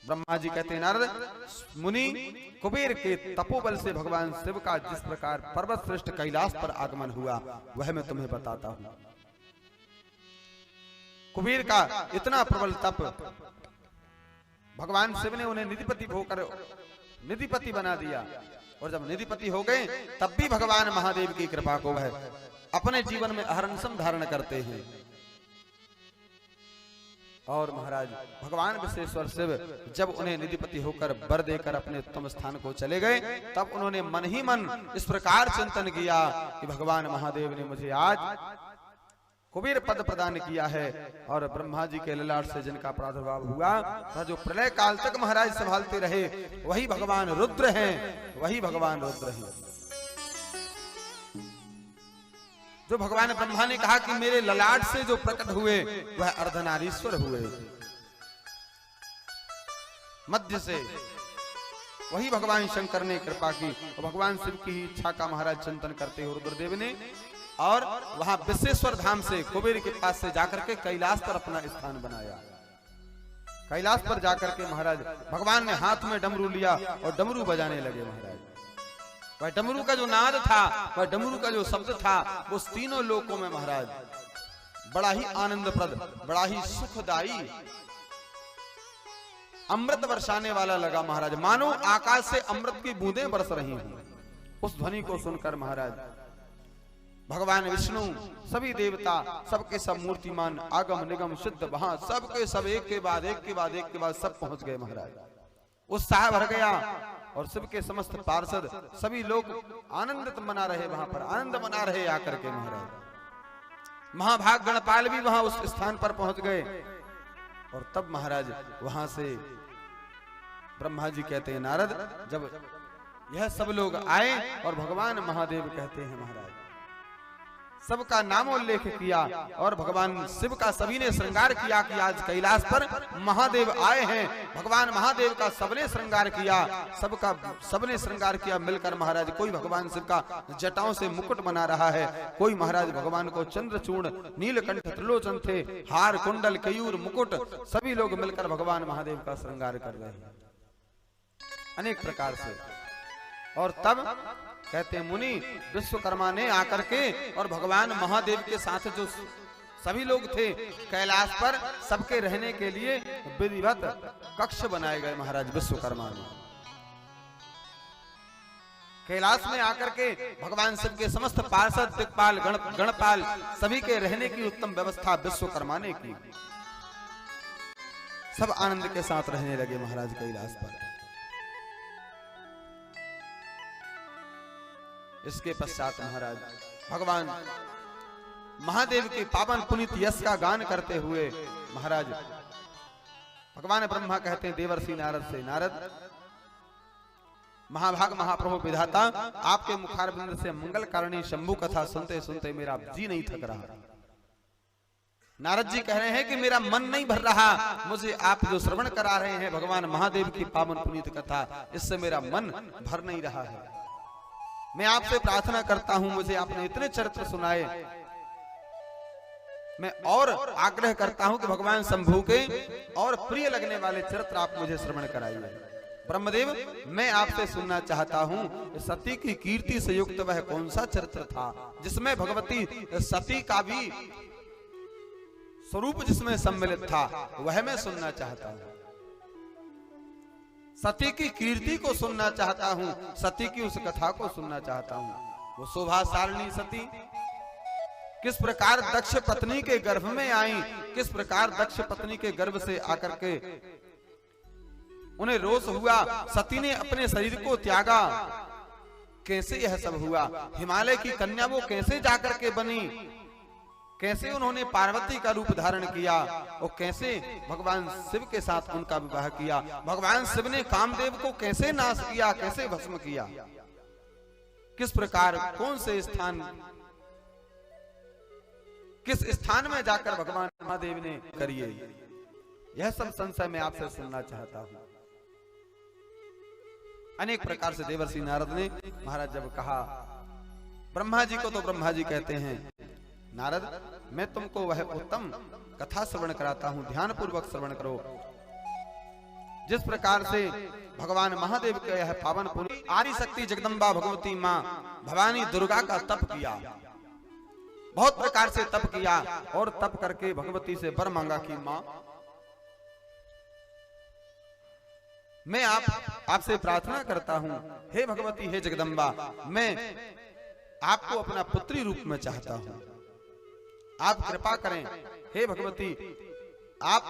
ब्रह्मा जी कहते हैं नारद, मुनि कुबेर के तपोबल से भगवान शिव का जिस प्रकार पर्वत श्रेष्ठ कैलाश पर आगमन हुआ वह मैं तुम्हें बताता हूं। कुबेर का इतना प्रबल तप, भगवान शिव ने उन्हें निधिपति होकर निधिपति बना दिया, और जब निधिपति हो गए तब भी भगवान महादेव की कृपा को वह अपने जीवन में अहरनिशम धारण करते हैं। और महाराज भगवान विश्वेश्वर शिव जब उन्हें निधिपति होकर वर देकर अपने उत्तम स्थान को चले गए, तब उन्होंने मन ही मन इस प्रकार चिंतन किया कि भगवान महादेव ने मुझे आज कुबेर पद प्रदान किया है, और ब्रह्मा जी के ललाट से जिनका प्रादुर्भाव हुआ था, जो प्रलय काल तक महाराज संभालते रहे, वही भगवान रुद्र हैं, वही भगवान रुद्र हैं। जो भगवान ब्रह्मा ने कहा कि मेरे ललाट से जो प्रकट हुए वह अर्धनारीश्वर हुए, मध्य से वही भगवान शंकर ने कृपा की, और भगवान शिव की ही इच्छा का महाराज चिंतन करते हुए रुद्रदेव ने और वहां विश्वेश्वर धाम से कुबेर के पास से जाकर के कैलाश पर अपना स्थान बनाया। कैलाश पर जाकर के महाराज भगवान ने हाथ में डमरू लिया और डमरू बजाने लगे। महाराज वह डमरू का जो नाद था, वह डमरू का जो शब्द था, उस तीनों लोकों में महाराज बड़ा ही आनंदप्रद, बड़ा ही सुखदाई, अमृत बरसाने वाला लगा। महाराज मानो आकाश से अमृत की बूंदें बरस रही हैं। उस ध्वनि को सुनकर महाराज भगवान विष्णु, सभी देवता, सबके सब मूर्तिमान, आगम निगम सिद्ध वहां सबके सब एक के बाद एक के बाद एक के बाद सब पहुंच गए। महाराज उत्साह भर गया, और शिव के समस्त पार्षद सभी लोग आनंदित मना रहे, वहां पर आनंद मना रहे आकर के। महाराज महाभाग गणपाल भी वहां उस स्थान पर पहुंच गए, और तब महाराज वहां से ब्रह्मा जी कहते हैं नारद, जब यह सब लोग आए और भगवान महादेव कहते हैं महाराज सबका नामोल्लेख किया, और भगवान शिव का सभी ने श्रृंगार किया कि आज कैलाश पर महादेव आए हैं। भगवान महादेव का सबने श्रृंगार किया, सबने श्रृंगार किया मिलकर। महाराज कोई भगवान शिव का जटाओं से मुकुट बना रहा है, कोई महाराज भगवान को चंद्रचूर्ण, नीलकंठ, त्रिलोचन थे, हार, कुंडल, केयूर, मुकुट, सभी लोग मिलकर भगवान महादेव का श्रृंगार कर रहे हैं अनेक प्रकार से। और तब कहते हैं मुनि विश्वकर्मा ने आकर के और भगवान महादेव के साथ जो सभी लोग थे कैलाश पर, सबके रहने के लिए विधिवत कक्ष बनाए गए। महाराज विश्वकर्मा ने कैलाश में आकर के भगवान शिव के समस्त पार्षद, दिक्पाल, गणपाल सभी के रहने की उत्तम व्यवस्था विश्वकर्मा ने की। सब आनंद के साथ रहने लगे महाराज कैलाश पर। इसके पश्चात महाराज भगवान महादेव के पावन पुनीत यश का गान करते हुए महाराज भगवान ब्रह्मा कहते हैं देवर्षि नारद से, नारद महाभाग महाप्रभु विधाता, आपके मुखारबिंद से मंगल कारणी शंभु कथा सुनते सुनते मेरा जी नहीं थक रहा। नारद जी कह रहे हैं कि मेरा मन नहीं भर रहा, मुझे आप जो श्रवण करा रहे हैं भगवान महादेव की पावन पुनीत कथा, इससे मेरा मन भर नहीं रहा है। मैं आपसे प्रार्थना करता हूं, मुझे आपने इतने चरित्र सुनाए, मैं और आग्रह करता हूं कि भगवान शंभु के और प्रिय लगने वाले चरित्र आप मुझे श्रवण कराइए। ब्रह्मदेव, मैं आपसे सुनना चाहता हूं सती की कीर्ति से युक्त वह कौन सा चरित्र था जिसमें भगवती सती का भी स्वरूप जिसमें सम्मिलित था, वह मैं सुनना चाहता हूं। सती की कीर्ति को सुनना चाहता हूं, सती की उस कथा को सुनना चाहता हूं। वो शोभा सारणी सती किस प्रकार दक्ष पत्नी के गर्भ में आई, किस प्रकार दक्ष पत्नी के गर्भ से आकर के उन्हें रोष हुआ, सती ने अपने शरीर को त्यागा, कैसे यह सब हुआ, हिमालय की कन्या वो कैसे जाकर के बनी, कैसे उन्होंने पार्वती का रूप धारण किया, और कैसे भगवान शिव के साथ उनका विवाह किया, भगवान शिव ने कामदेव को कैसे नाश किया, कैसे भस्म किया, किस प्रकार कौन से स्थान, किस स्थान में जाकर भगवान महादेव ने करिए, यह सब संशय मैं आपसे सुनना चाहता हूं। अनेक प्रकार से देवर्षि नारद ने महाराज जब कहा, ब्रह्मा जी को तो ब्रह्मा जी कहते हैं नारद, मैं तुमको वह उत्तम कथा श्रवण कराता हूं, ध्यान पूर्वक श्रवण करो, जिस प्रकार से भगवान महादेव के यह पावन पुण्य आदि शक्ति जगदम्बा भगवती माँ भवानी दुर्गा का तप किया, बहुत प्रकार से तप किया और तप करके भगवती से वर मांगा कि माँ मैं आपसे प्रार्थना करता हूँ, हे भगवती हे जगदम्बा, मैं आपको अपना पुत्री रूप में चाहता हूँ, आप कृपा करें, हे भगवती आप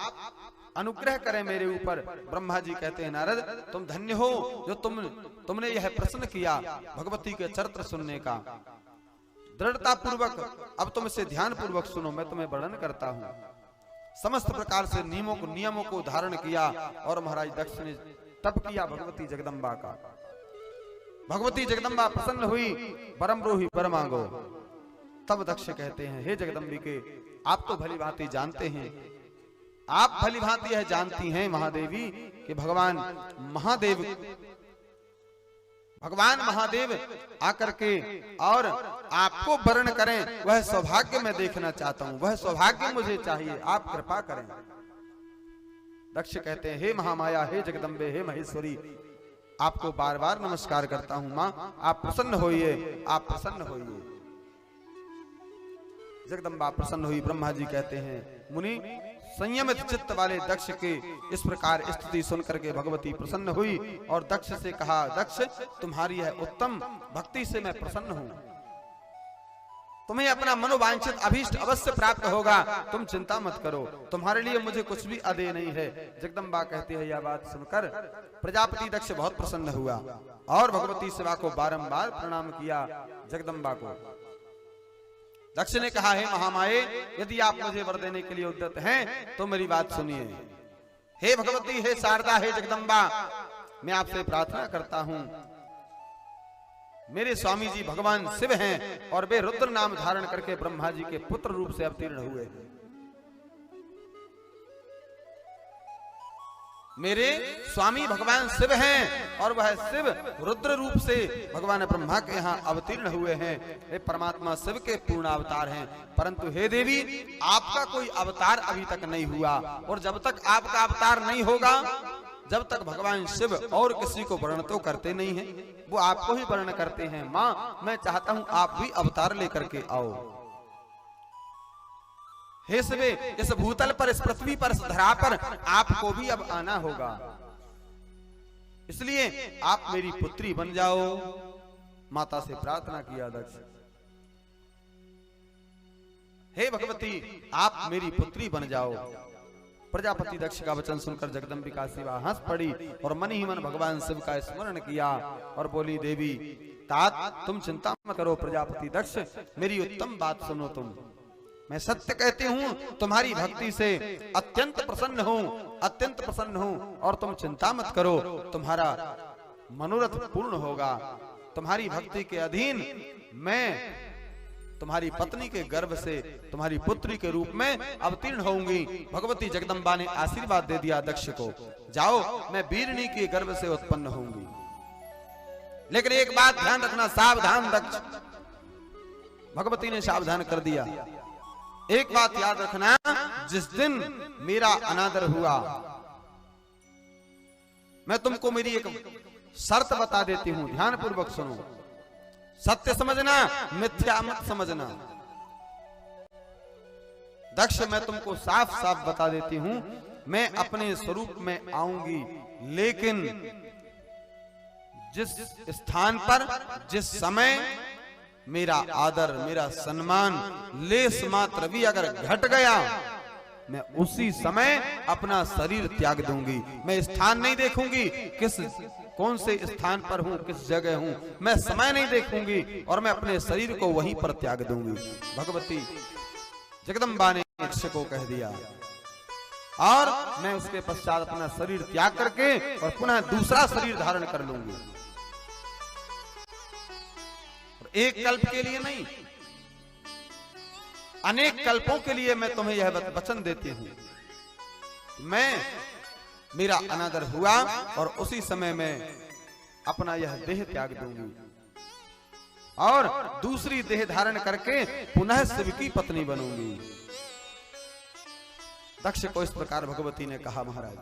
अनुग्रह करें मेरे ऊपर। ब्रह्मा जी कहते हैं नारद तुम धन्य हो जो तुमने यह प्रश्न किया भगवती के चरित्र सुनने का। दृढ़ता पूर्वक अब तुम इसे ध्यान पूर्वक सुनो, मैं तुम्हें वर्णन करता हूँ। समस्त प्रकार से नियमों को धारण किया और महाराज दक्ष ने तप किया भगवती जगदम्बा का। भगवती जगदम्बा प्रसन्न हुई, परम रोही वर मांगो। तब दक्ष कहते हैं हे जगदम्बिके, आप तो भली भांति जानते हैं, आप भली भांति यह जानती हैं महादेवी कि भगवान महादेव आकर के और आपको वर्ण करें, वह सौभाग्य मैं देखना चाहता हूं, वह सौभाग्य मुझे चाहिए, आप कृपा करें। दक्ष कहते हैं हे महामाया, हे जगदम्बे, हे महेश्वरी, आपको बार बार नमस्कार करता हूं मां, आप प्रसन्न होइए, आप प्रसन्न होइए। जगदम्बा प्रसन्न हुई। ब्रह्मा जी कहते हैं मुनि संयमित चित्त वाले दक्ष के इस प्रकार स्तुति सुनकर के भगवती प्रसन्न हुई और दक्ष से कहा, दक्ष तुम्हारी यह उत्तम भक्ति से मैं प्रसन्न हूं, तुम्हें अपना मनोवांछित अभीष्ट अवश्य प्राप्त होगा, तुम चिंता मत करो, तुम्हारे लिए मुझे कुछ भी अदेय नहीं है। जगदम्बा कहती है यह बात सुनकर प्रजापति दक्ष बहुत प्रसन्न हुआ और भगवती शिवा को बारंबार प्रणाम किया। जगदम्बा को दक्ष ने कहा हे महामाये, यदि आप मुझे वर देने के लिए उद्यत हैं तो मेरी बात सुनिए। हे भगवती, हे शारदा, हे जगदम्बा, मैं आपसे प्रार्थना करता हूं, मेरे स्वामी जी भगवान शिव हैं और वे रुद्र नाम धारण करके ब्रह्मा जी के पुत्र रूप से अवतीर्ण हुए। मेरे स्वामी भगवान शिव हैं और वह शिव रुद्र रूप से भगवान ब्रह्मा के यहाँ अवतीर्ण हुए हैं। हे परमात्मा शिव के पूर्ण अवतार हैं, परंतु हे देवी आपका कोई अवतार अभी तक नहीं हुआ और जब तक आपका अवतार नहीं होगा, जब तक भगवान शिव और किसी को वर्ण तो करते नहीं हैं, वो आपको ही वर्ण करते हैं। माँ मैं चाहता हूँ आप भी अवतार लेकर के आओ। हे शिवे, इस भूतल पर, इस पृथ्वी पर, इस धरा पर आपको भी अब आना होगा, इसलिए आप मेरी पुत्री बन जाओ। माता से प्रार्थना किया दक्ष, हे भगवती आप मेरी पुत्री बन जाओ। प्रजापति दक्ष का वचन सुनकर जगदम्बिका शिवा हंस पड़ी और मन ही मन भगवान शिव का स्मरण किया और बोली, देवी तात तुम चिंता मत करो, प्रजापति दक्ष मेरी उत्तम बात सुनो, तुम मैं सत्य कहती हूँ, तुम्हारी भक्ति से अत्यंत प्रसन्न हूँ और तुम चिंता मत करो, तुम्हारा मनोरथ पूर्ण होगा। तुम्हारी भक्ति के अधीन मैं तुम्हारी पत्नी के गर्भ से तुम्हारी पुत्री के रूप में अवतीर्ण होंगी। भगवती जगदम्बा ने आशीर्वाद दे दिया दक्ष को, जाओ मैं वीरनी के गर्भ से उत्पन्न होंगी। लेकिन एक बात ध्यान रखना, सावधान दक्ष, भगवती ने सावधान कर दिया। एक बात याद रखना, जिस दिन मेरा अनादर हुआ, मैं तुमको मेरी एक शर्त बता देती हूं, ध्यान पूर्वक सुनो, सत्य समझना, मिथ्या मत समझना। दक्ष मैं तुमको साफ साफ बता देती हूं, मैं अपने स्वरूप में आऊंगी, लेकिन जिस स्थान पर, जिस समय मेरा आदर, मेरा सम्मान लेस मात्र भी अगर घट गया, मैं उसी समय अपना शरीर त्याग दूंगी। मैं स्थान नहीं देखूंगी, कौन से स्थान पर हूं, किस जगह हूं, मैं समय नहीं देखूंगी और मैं अपने शरीर को वहीं पर त्याग दूंगी। भगवती जगदम्बा ने दक्ष को कह दिया और मैं उसके पश्चात अपना शरीर त्याग करके और पुनः दूसरा शरीर धारण कर लूंगी। एक कल्प के लिए नहीं, अनेक कल्पों के लिए मैं तुम्हें यह वचन देती हूं, मेरा अनादर हुआ और उसी समय में अपना यह देह त्याग दूंगी और दूसरी देह धारण करके पुनः शिव की पत्नी बनूंगी। दक्ष को इस प्रकार भगवती ने कहा महाराज।